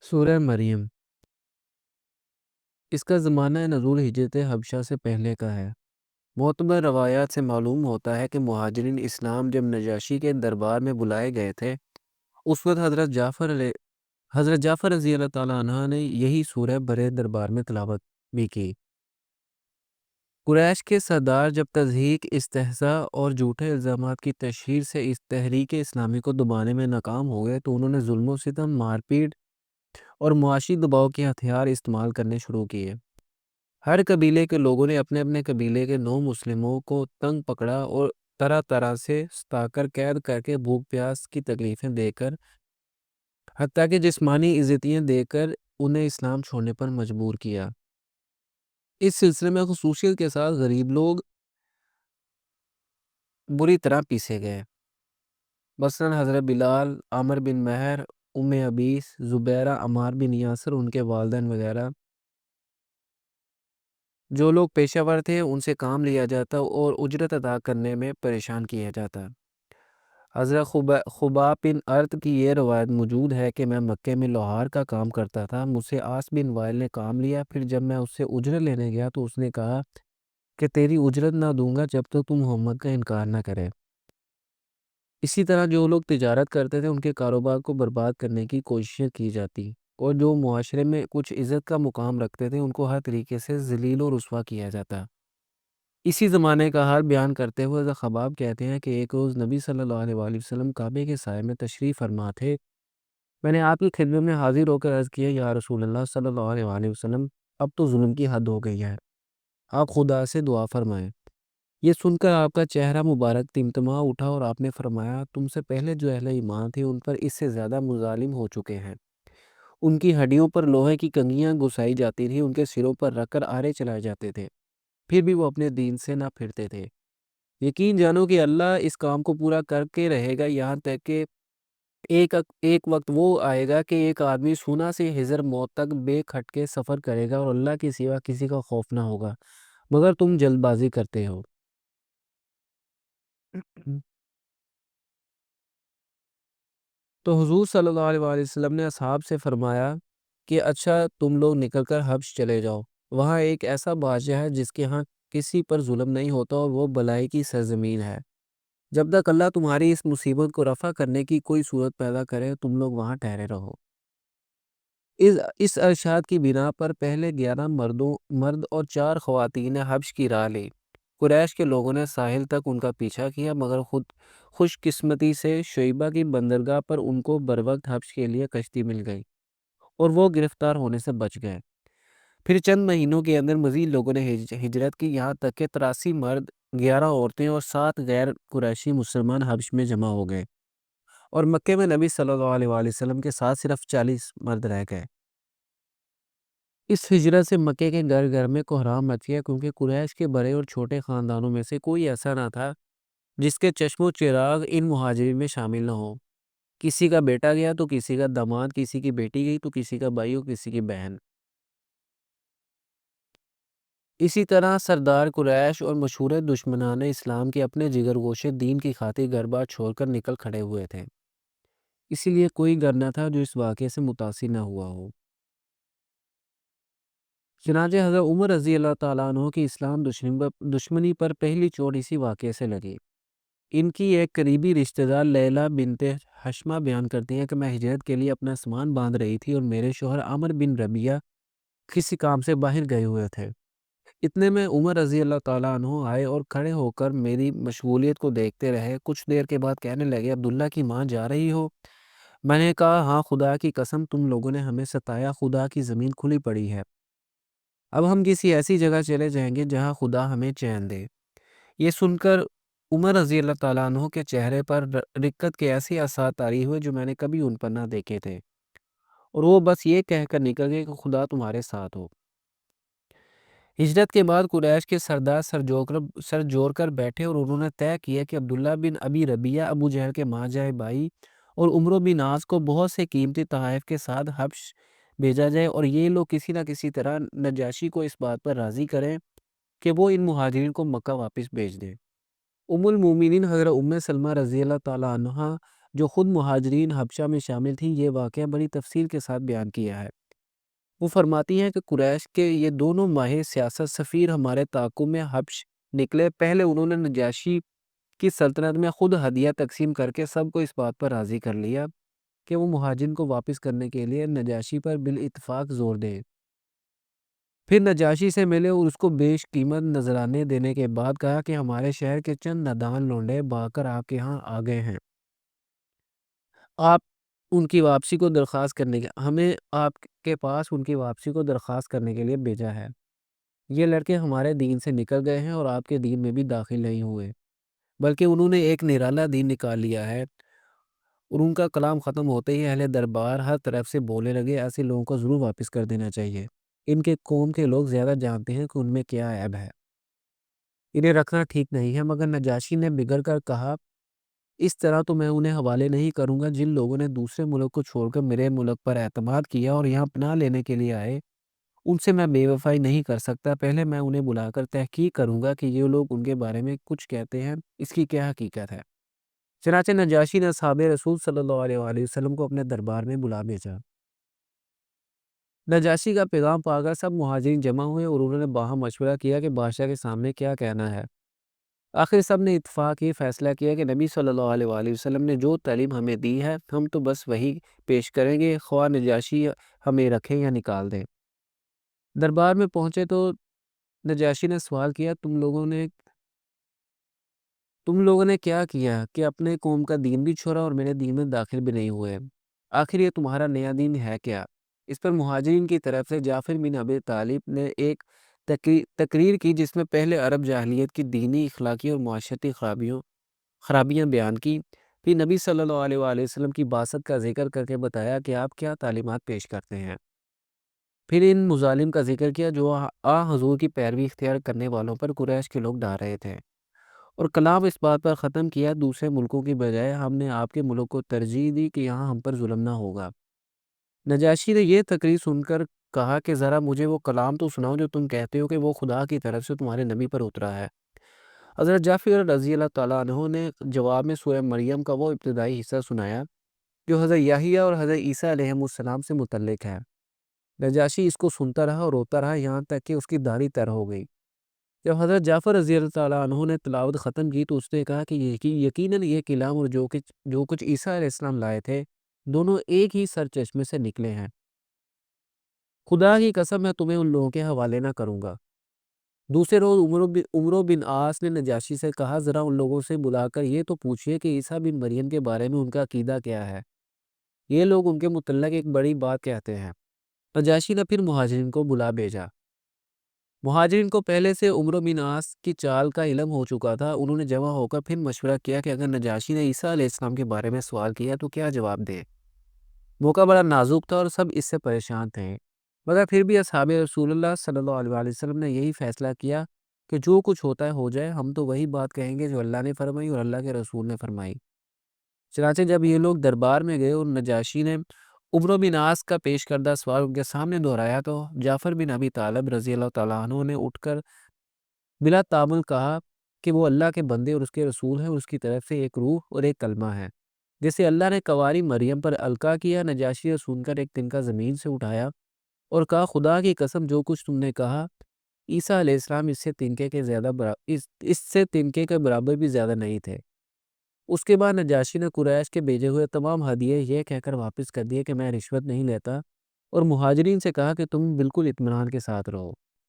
سورہ مریم اس کا زمانہ نزول ہجرت حبشہ سے پہلے کا ہے۔ معتبر روایات سے معلوم ہوتا ہے کہ مہاجرین اسلام جب نجاشی کے دربار میں بلائے گئے تھے، اس وقت حضرت جعفر رضی اللہ تعالیٰ عنہ نے یہی سورہ برے دربار میں تلاوت بھی کی۔ قریش کے سردار جب تضحیک، استہزاء اور جھوٹے الزامات کی تشہیر سے اس تحریک اسلامی کو دبانے میں ناکام ہو گئے تو انہوں نے ظلم و ستم، مار پیٹ اور معاشی دباؤ کے ہتھیار استعمال کرنے شروع کیے۔ ہر قبیلے کے لوگوں نے اپنے اپنے قبیلے کے نو مسلموں کو تنگ پکڑا اور طرح طرح سے ستا کر، قید کر کے، بھوک پیاس کی تکلیفیں دے کر، حتیٰ کہ جسمانی عزتیاں دے کر انہیں اسلام چھوڑنے پر مجبور کیا۔ اس سلسلے میں خصوصیت کے ساتھ غریب لوگ بری طرح پیسے گئے۔ مثلاً حضرت بلال، عامر بن مہر، ام عبیس، زبیرہ، عمار بن یاسر، ان کے والدین وغیرہ جو لوگ پیشہ ور تھے ان سے کام لیا جاتا اور اجرت ادا کرنے میں پریشان کیا جاتا۔ حضرت خباب بن ارت کی یہ روایت موجود ہے کہ میں مکے میں لوہار کا کام کرتا تھا، مجھ سے عاص بن وائل نے کام لیا، پھر جب میں اس سے اجرت لینے گیا تو اس نے کہا کہ تیری اجرت نہ دوں گا جب تک تو محمد کا انکار نہ کرے۔ اسی طرح جو لوگ تجارت کرتے تھے ان کے کاروبار کو برباد کرنے کی کوششیں کی جاتی، اور جو معاشرے میں کچھ عزت کا مقام رکھتے تھے ان کو ہر طریقے سے ذلیل و رسوا کیا جاتا۔ اسی زمانے کا حال بیان کرتے ہوئے حضرت خباب کہتے ہیں کہ ایک روز نبی صلی اللہ علیہ وآلہ وسلم کعبے کے سائے میں تشریف فرما تھے۔ میں نے آپ کی خدمت میں حاضر ہو کر عرض کیا، یا رسول اللہ صلی اللہ علیہ وآلہ وسلم، اب تو ظلم کی حد ہو گئی ہے، آپ خدا سے دعا فرمائیں۔ یہ سن کر آپ کا چہرہ مبارک تمتما اٹھا اور آپ نے فرمایا، تم سے پہلے جو اہل ایمان تھے ان پر اس سے زیادہ مظالم ہو چکے ہیں۔ ان کی ہڈیوں پر لوہے کی کنگھیاں گھسائی جاتی تھیں، ان کے سروں پر رکھ کر آرے چلائے جاتے تھے، پھر بھی وہ اپنے دین سے نہ پھرتے تھے۔ یقین جانو کہ اللہ اس کام کو پورا کر کے رہے گا، یہاں تک کہ ایک وقت وہ آئے گا کہ ایک آدمی سونا سے حضر موت تک بے کھٹکے سفر کرے گا اور اللہ کے سوا کسی کا خوف نہ ہوگا، مگر تم جلد بازی کرتے ہو۔ تو حضور صلی اللہ علیہ وآلہ وسلم نے اصحاب سے فرمایا کہ اچھا تم لوگ نکل کر حبش چلے جاؤ، وہاں ایک ایسا بادشاہ ہے جس کے ہاں کسی پر ظلم نہیں ہوتا اور وہ بلائی کی سرزمین ہے۔ جب تک اللہ تمہاری اس مصیبت کو رفع کرنے کی کوئی صورت پیدا کرے تم لوگ وہاں ٹھہرے رہو۔ اس ارشاد کی بنا پر پہلے 11 مرد اور 4 خواتین نے حبش کی راہ لی۔ قریش کے لوگوں نے ساحل تک ان کا پیچھا کیا، مگر خود خوش قسمتی سے شعیبہ کی بندرگاہ پر ان کو بروقت حبش کے لیے کشتی مل گئی اور وہ گرفتار ہونے سے بچ گئے۔ پھر چند مہینوں کے اندر مزید لوگوں نے ہجرت کی، یہاں تک کہ 83 مرد، 11 عورتیں اور 7 غیر قریشی مسلمان حبش میں جمع ہو گئے، اور مکے میں نبی صلی اللہ علیہ وآلہ وسلم کے ساتھ صرف 40 مرد رہ گئے۔ اس ہجرت سے مکے کے گھر گھر میں کوہرام مچ گیا، کیونکہ قریش کے بڑے اور چھوٹے خاندانوں میں سے کوئی ایسا نہ تھا جس کے چشم و چراغ ان مہاجرین میں شامل نہ ہو۔ کسی کا بیٹا گیا تو کسی کا داماد، کسی کی بیٹی گئی تو کسی کا بھائی اور کسی کی بہن۔ اسی طرح سردار قریش اور مشہور دشمنان اسلام کے اپنے جگر گوشے دین کی خاطر گھر بار چھوڑ کر نکل کھڑے ہوئے تھے، اسی لیے کوئی گھر نہ تھا جو اس واقعے سے متاثر نہ ہوا ہو۔ چنانچہ حضرت عمر رضی اللہ تعالیٰ عنہ کی اسلام دشمنی پر پہلی چوٹ اسی واقعے سے لگی۔ ان کی ایک قریبی رشتہ دار لیلہ بنت حشمہ بیان کرتی ہیں کہ میں ہجرت کے لیے اپنا سامان باندھ رہی تھی اور میرے شوہر عامر بن ربیعہ کسی کام سے باہر گئے ہوئے تھے۔ اتنے میں عمر رضی اللہ تعالیٰ عنہ آئے اور کھڑے ہو کر میری مشغولیت کو دیکھتے رہے۔ کچھ دیر کے بعد کہنے لگے، عبداللہ کی ماں جا رہی ہو؟ میں نے کہا، ہاں، خدا کی قسم تم لوگوں نے ہمیں ستایا، خدا کی زمین کھلی پڑی ہے، اب ہم کسی ایسی جگہ چلے جائیں گے جہاں خدا ہمیں چین دے۔ یہ سن کر عمر رضی اللہ تعالیٰ عنہ کے چہرے پر رقت کے ایسے اثرات طاری ہوئے جو میں نے کبھی ان پر نہ دیکھے تھے، اور وہ بس یہ کہہ کر نکل گئے کہ خدا تمہارے ساتھ ہو۔ ہجرت کے بعد قریش کے سردار سر جوڑ کر بیٹھے اور انہوں نے طے کیا کہ عبداللہ بن ابی ربیعہ، ابو جہل کے ماجائے بھائی، اور عمرو بن عاص کو بہت سے قیمتی تحائف کے ساتھ حبش بھیجا جائے، اور یہ لوگ کسی نہ کسی طرح نجاشی کو اس بات پر راضی کریں کہ وہ ان مہاجرین کو مکہ واپس بھیج دیں۔ ام المومنین حضرت ام سلمہ رضی اللہ تعالیٰ عنہ جو خود مہاجرین حبشہ میں شامل تھیں، یہ واقعہ بڑی تفصیل کے ساتھ بیان کیا ہے۔ وہ فرماتی ہیں کہ قریش کے یہ دونوں ماہر سیاست سفیر ہمارے تعاقب میں حبش نکلے۔ پہلے انہوں نے نجاشی کی سلطنت میں خود ہدیہ تقسیم کر کے سب کو اس بات پر راضی کر لیا کہ وہ مہاجرین کو واپس کرنے کے لیے نجاشی پر بالاتفاق زور دیں۔ پھر نجاشی سے ملے اور اس کو بیش قیمت نذرانے دینے کے بعد کہا کہ ہمارے شہر کے چند نادان لونڈے بھاگ کر آپ کے ہاں آ گئے ہیں، آپ ان کی واپسی کو درخواست کرنے کے ہمیں آپ کے پاس ان کی واپسی کو درخواست کرنے کے لیے بھیجا ہے۔ یہ لڑکے ہمارے دین سے نکل گئے ہیں اور آپ کے دین میں بھی داخل نہیں ہوئے، بلکہ انہوں نے ایک نرالا دین نکال لیا ہے۔ اور ان کا کلام ختم ہوتے ہی اہل دربار ہر طرف سے بولنے لگے، ایسے لوگوں کو ضرور واپس کر دینا چاہیے، ان کے قوم کے لوگ زیادہ جانتے ہیں کہ ان میں کیا عیب ہے، انہیں رکھنا ٹھیک نہیں ہے۔ مگر نجاشی نے بگڑ کر کہا، اس طرح تو میں انہیں حوالے نہیں کروں گا۔ جن لوگوں نے دوسرے ملک کو چھوڑ کر میرے ملک پر اعتماد کیا اور یہاں پناہ لینے کے لیے آئے، ان سے میں بے وفائی نہیں کر سکتا۔ پہلے میں انہیں بلا کر تحقیق کروں گا کہ یہ لوگ ان کے بارے میں کچھ کہتے ہیں، اس کی کیا حقیقت ہے۔ چنانچہ نجاشی نے اصحاب رسول صلی اللہ علیہ وآلہ وسلم کو اپنے دربار میں بلا بھیجا۔ نجاشی کا پیغام پا کر سب مہاجرین جمع ہوئے اور انہوں نے باہم مشورہ کیا کہ بادشاہ کے سامنے کیا کہنا ہے۔ آخر سب نے اتفاق یہ فیصلہ کیا کہ نبی صلی اللہ علیہ وآلہ وسلم نے جو تعلیم ہمیں دی ہے ہم تو بس وہی پیش کریں گے، خواہ نجاشی ہمیں رکھیں یا نکال دیں۔ دربار میں پہنچے تو نجاشی نے سوال کیا، تم لوگوں نے کیا کیا کہ اپنے قوم کا دین بھی چھوڑا اور میرے دین میں داخل بھی نہیں ہوئے؟ آخر یہ تمہارا نیا دین ہے کیا؟ اس پر مہاجرین کی طرف سے جعفر بن ابی طالب نے ایک تقریر کی جس میں پہلے عرب جاہلیت کی دینی، اخلاقی اور معاشرتی خرابیاں بیان کی، پھر نبی صلی اللہ علیہ وآلہ وسلم کی بعثت کا ذکر کر کے بتایا کہ آپ کیا تعلیمات پیش کرتے ہیں، پھر ان مظالم کا ذکر کیا جو حضور کی پیروی اختیار کرنے والوں پر قریش کے لوگ ڈال رہے تھے، اور کلام اس بات پر ختم کیا، دوسرے ملکوں کی بجائے ہم نے آپ کے ملک کو ترجیح دی کہ یہاں ہم پر ظلم نہ ہوگا۔ نجاشی نے یہ تقریر سن کر کہا کہ ذرا مجھے وہ کلام تو سناؤ جو تم کہتے ہو کہ وہ خدا کی طرف سے تمہارے نبی پر اترا ہے۔ حضرت جعفر رضی اللہ تعالیٰ عنہ نے جواب میں سورہ مریم کا وہ ابتدائی حصہ سنایا جو حضرت یحییٰ اور حضرت عیسیٰ علیہ السلام سے متعلق ہے۔ نجاشی اس کو سنتا رہا اور روتا رہا یہاں تک کہ اس کی داڑھی تر ہو گئی۔ جب حضرت جعفر رضی اللہ تعالیٰ عنہ نے تلاوت ختم کی تو اس نے کہا کہ یقیناً یہ کلام اور جو کچھ عیسیٰ علیہ السلام لائے تھے دونوں ایک ہی سر چشمے سے نکلے ہیں۔ خدا کی قسم میں تمہیں ان لوگوں کے حوالے نہ کروں گا۔ دوسرے روز عمرو بن عاص نے نجاشی سے کہا، ذرا ان لوگوں سے بلا کر یہ تو پوچھئے کہ عیسیٰ بن مریم کے بارے میں ان کا عقیدہ کیا ہے، یہ لوگ ان کے متعلق ایک بڑی بات کہتے ہیں۔ نجاشی نے پھر مہاجرین کو بلا بھیجا۔ مہاجرین کو پہلے سے عمرو بن عاص کی چال کا علم ہو چکا تھا۔ انہوں نے جمع ہو کر پھر مشورہ کیا کہ اگر نجاشی نے عیسیٰ علیہ السلام کے بارے میں سوال کیا تو کیا جواب دے۔ موقع بڑا نازک تھا اور سب اس سے پریشان تھے، مگر پھر بھی اصحاب رسول اللہ صلی اللہ علیہ وآلہ وسلم نے یہی فیصلہ کیا کہ جو کچھ ہوتا ہے ہو جائے، ہم تو وہی بات کہیں گے جو اللہ نے فرمائی اور اللہ کے رسول نے فرمائی۔ چنانچہ جب یہ لوگ دربار میں گئے اور نجاشی نے عمرو بن عاص کا پیش کردہ سوال ان کے سامنے دہرایا تو جعفر بن ابی طالب رضی اللہ تعالیٰ عنہ نے اٹھ کر بلا تعامل کہا کہ وہ اللہ کے بندے اور اس کے رسول ہیں اور اس کی طرف سے ایک روح اور ایک کلمہ ہے، جیسے اللہ نے کواری مریم پر القا کیا۔ نجاشی نے سن کر ایک تنکا زمین سے اٹھایا اور کہا، خدا کی قسم جو کچھ تم نے کہا، عیسیٰ علیہ السلام اس سے تنکے کے برابر بھی زیادہ نہیں تھے۔ اس کے بعد نجاشی نے قریش کے بھیجے ہوئے تمام ہدیے یہ کہہ کر واپس کر دیے کہ میں رشوت نہیں لیتا، اور مہاجرین سے کہا کہ تم بالکل اطمینان کے ساتھ رہو۔